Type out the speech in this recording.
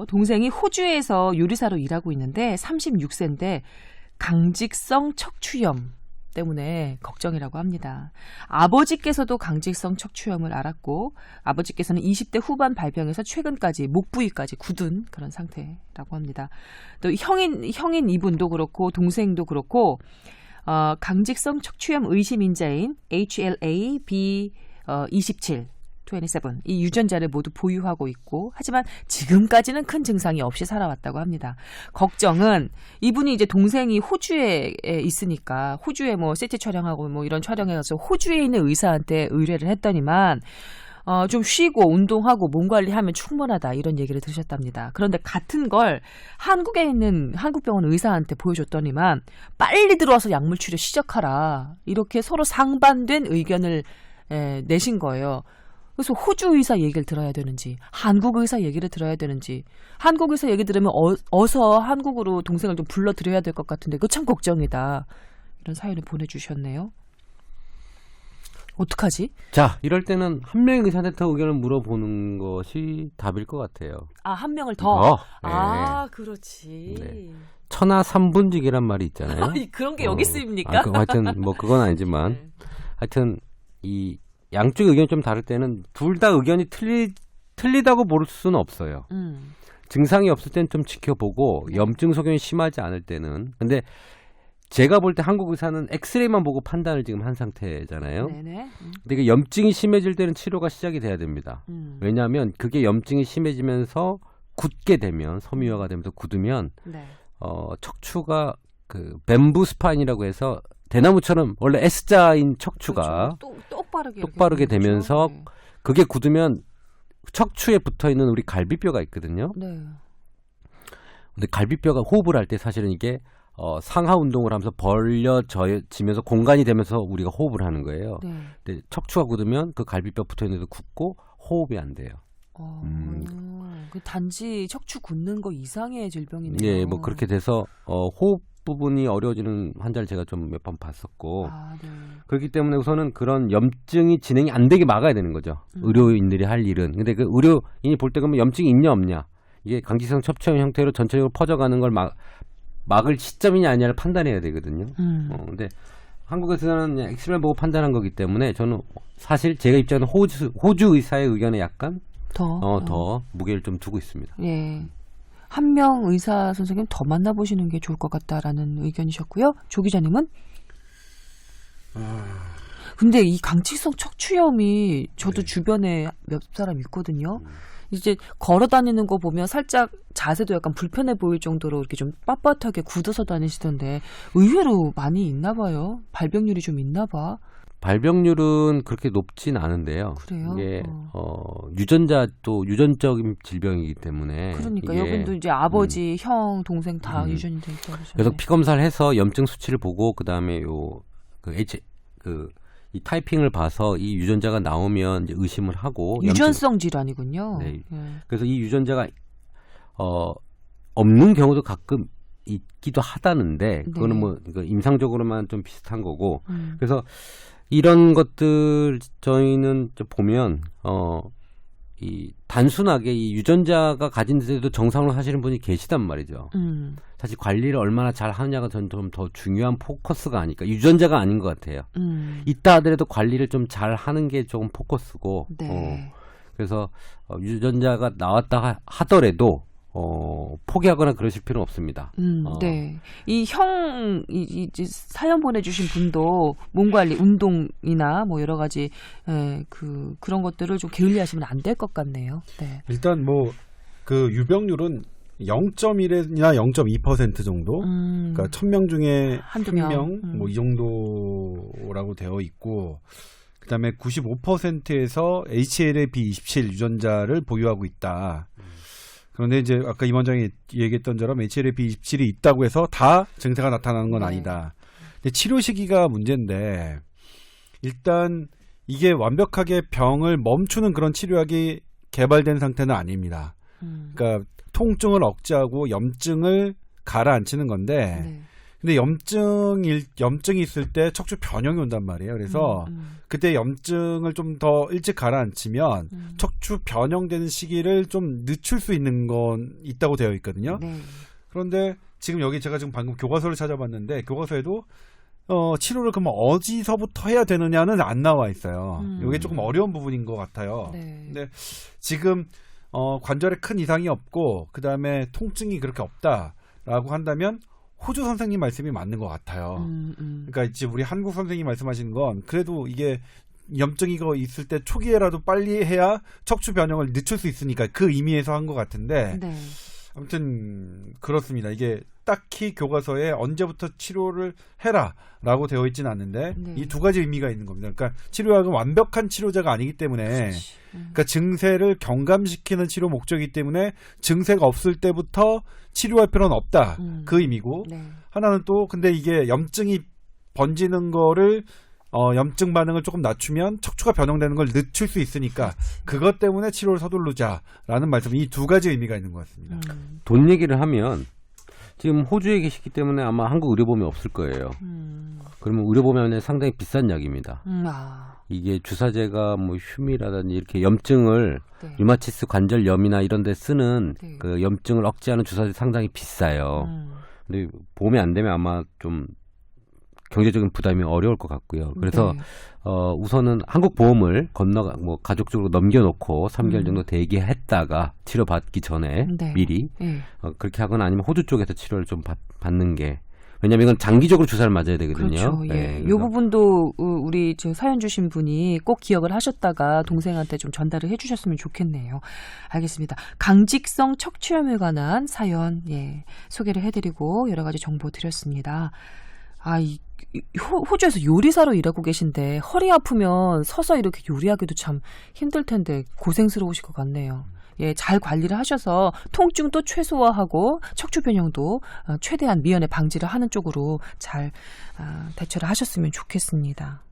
동생이 호주에서 요리사로 일하고 있는데 36세인데 강직성 척추염 때문에 걱정이라고 합니다. 아버지께서도 강직성 척추염을 앓았고 아버지께서는 20대 후반 발병해서 최근까지 목 부위까지 굳은 그런 상태라고 합니다. 또 형인 이분도 그렇고 동생도 그렇고 강직성 척추염 의심인자인 HLA-B27 이 유전자를 모두 보유하고 있고 하지만 지금까지는 큰 증상이 없이 살아왔다고 합니다. 걱정은 이분이 이제 동생이 호주에 있으니까 호주에 뭐 세트 촬영하고 뭐 이런 촬영해서 호주에 있는 의사한테 의뢰를 했더니만 좀 쉬고 운동하고 몸 관리하면 충분하다 이런 얘기를 들으셨답니다. 그런데 같은 걸 한국에 있는 한국병원 의사한테 보여줬더니만 빨리 들어와서 약물 치료 시작하라 이렇게 서로 상반된 의견을 내신 거예요. 그래서 호주 의사 얘기를 들어야 되는지 한국 의사 얘기를 들어야 되는지 한국 의사 얘기 들으면 어서 한국으로 동생을 좀 불러드려야 될 것 같은데 그거 참 걱정이다. 이런 사연을 보내주셨네요. 어떡하지? 자, 이럴 때는 한 명의 의사한테 더 의견을 물어보는 것이 답일 것 같아요. 아, 한 명을 더? 네. 아, 그렇지. 네. 천하 삼분직이란 말이 있잖아요. 그런 게 여기 쓰입니까? 하여튼 뭐 그건 아니지만 네. 하여튼 이 양쪽 의견이 좀 다를 때는 둘 다 의견이 틀리다고 볼 수는 없어요. 증상이 없을 때는 좀 지켜보고 염증 소견이 심하지 않을 때는 근데 제가 볼 때 한국 의사는 엑스레이만 보고 판단을 지금 한 상태잖아요. 네네. 근데 그 염증이 심해질 때는 치료가 시작이 돼야 됩니다. 왜냐하면 그게 염증이 심해지면서 굳게 되면 섬유화가 되면서 굳으면 네. 척추가 그 뱀부 스파인이라고 해서 대나무처럼 원래 S자인 척추가 그렇죠. 똑바르게 되면서 네. 그게 굳으면 척추에 붙어있는 우리 갈비뼈가 있거든요. 네. 근데 갈비뼈가 호흡을 할 때 사실은 이게 상하 운동을 하면서 벌려지면서 공간이 되면서 우리가 호흡을 하는 거예요. 네. 근데 척추가 굳으면 그 갈비뼈 붙어있는 데도 굳고 호흡이 안 돼요. 그 단지 척추 굳는 거 이상의 질병이네요. 예, 뭐 그렇게 돼서 호흡 부분이 어려워지는 환자를 제가 좀 몇 번 봤었고 네. 그렇기 때문에 우선은 그런 염증이 진행이 안 되게 막아야 되는 거죠. 의료인들이 할 일은. 근데 그 의료인이 볼 때 그러면 염증이 있냐 없냐 이게 강직성 척추염 형태로 전체적으로 퍼져가는 걸 막을 시점이냐 아니냐를 판단해야 되거든요. 근데 한국에서는 엑스레이를 보고 판단한 거기 때문에 저는 사실 제가 입장은 호주 의사의 의견에 약간 더 무게를 좀 두고 있습니다. 예. 한 명 의사 선생님 더 만나보시는 게 좋을 것 같다라는 의견이셨고요. 조 기자님은? 근데 이 강직성 척추염이 저도 주변에 몇 사람 있거든요. 이제 걸어 다니는 거 보면 살짝 자세도 약간 불편해 보일 정도로 이렇게 좀 빳빳하게 굳어서 다니시던데 의외로 많이 있나 봐요. 발병률이 좀 있나 봐. 발병률은 그렇게 높진 않은데요. 그래요? 이게 유전적인 질병이기 때문에 그러니까 여분도 이제 아버지, 형, 동생 다 유전이 돼 있다고 하셨네. 그래서 피 검사를 해서 염증 수치를 보고 그다음에 이 타이핑을 봐서 이 유전자가 나오면 이제 의심을 하고 유전성 질환이군요. 네. 예. 그래서 이 유전자가 없는 경우도 가끔 있기도 하다는데 그거는 뭐 임상적으로만 좀 비슷한 거고 그래서 이런 것들 저희는 보면 이 단순하게 이 유전자가 가진 데도 정상으로 사시는 분이 계시단 말이죠. 사실 관리를 얼마나 잘 하느냐가 전 좀 더 중요한 포커스가 아닐까. 유전자가 아닌 것 같아요. 있다 하더라도 관리를 좀 잘 하는 게 조금 포커스고. 네. 그래서 유전자가 나왔다 하더라도 포기하거나 그러실 필요는 없습니다. 네. 이 사연 보내주신 분도 몸 관리, 운동이나 뭐 여러 가지 그런 것들을 좀 게을리하시면 안 될 것 같네요. 네. 일단 뭐 그 유병률은 0.1이나 0.2% 정도. 그러니까 1,000명 중에 한두 1명 뭐 이 정도라고 되어 있고. 그다음에 95%에서 HLA-B27 유전자를 보유하고 있다. 그런데 이제 아까 임 원장이 얘기했던 처럼 HLA-B27이 있다고 해서 다 증세가 나타나는 건 아니다. 근데 치료 시기가 문제인데 일단 이게 완벽하게 병을 멈추는 그런 치료약이 개발된 상태는 아닙니다. 그러니까 통증을 억제하고 염증을 가라앉히는 건데 근데 염증이 있을 때 척추 변형이 온단 말이에요. 그래서 그때 염증을 좀 더 일찍 가라앉히면 척추 변형되는 시기를 좀 늦출 수 있는 건 있다고 되어 있거든요. 네. 그런데 지금 여기 제가 지금 방금 교과서를 찾아봤는데 교과서에도 치료를 그러면 어디서부터 해야 되느냐는 안 나와 있어요. 이게 조금 어려운 부분인 것 같아요. 네. 근데 지금 관절에 큰 이상이 없고 그다음에 통증이 그렇게 없다라고 한다면 호주 선생님 말씀이 맞는 것 같아요. 그러니까 이제 우리 한국 선생님 말씀하시는 건 그래도 이게 염증이 있을 때 초기에라도 빨리 해야 척추 변형을 늦출 수 있으니까 그 의미에서 한 것 같은데 네. 아무튼 그렇습니다. 이게 딱히 교과서에 언제부터 치료를 해라라고 되어 있지는 않는데 네. 이 두 가지 의미가 있는 겁니다. 그러니까 치료약은 완벽한 치료제가 아니기 때문에 그러니까 증세를 경감시키는 치료 목적이기 때문에 증세가 없을 때부터 치료할 필요는 없다. 그 의미고 네. 하나는 또 근데 이게 염증이 번지는 거를 염증 반응을 조금 낮추면 척추가 변형되는 걸 늦출 수 있으니까 그것 때문에 치료를 서두르자라는 말씀 이 두 가지 의미가 있는 것 같습니다. 돈 얘기를 하면 지금 호주에 계시기 때문에 아마 한국 의료보험이 없을 거예요. 그러면 의료보험은 상당히 비싼 약입니다. 이게 주사제가 뭐 휴미라든지 이렇게 염증을 네. 류마티스 관절염이나 이런 데 쓰는 네. 그 염증을 억제하는 주사제 상당히 비싸요. 근데 보험이 안 되면 아마 좀 경제적인 부담이 어려울 것 같고요. 그래서 네. 우선은 한국 보험을 가족적으로 넘겨놓고 3개월 정도 대기했다가 치료받기 전에 네. 미리 네. 그렇게 하거나 아니면 호주 쪽에서 치료를 좀 받는 게 왜냐하면 이건 장기적으로 주사를 맞아야 되거든요. 그렇죠. 예. 네, 이 부분도 우리 저 사연 주신 분이 꼭 기억을 하셨다가 동생한테 좀 전달을 해주셨으면 좋겠네요. 알겠습니다. 강직성 척추염에 관한 사연 소개를 해드리고 여러 가지 정보 드렸습니다. 호주에서 요리사로 일하고 계신데 허리 아프면 서서 이렇게 요리하기도 참 힘들 텐데 고생스러우실 것 같네요. 잘 관리를 하셔서 통증도 최소화하고 척추 변형도 최대한 미연에 방지를 하는 쪽으로 잘 대처를 하셨으면 좋겠습니다.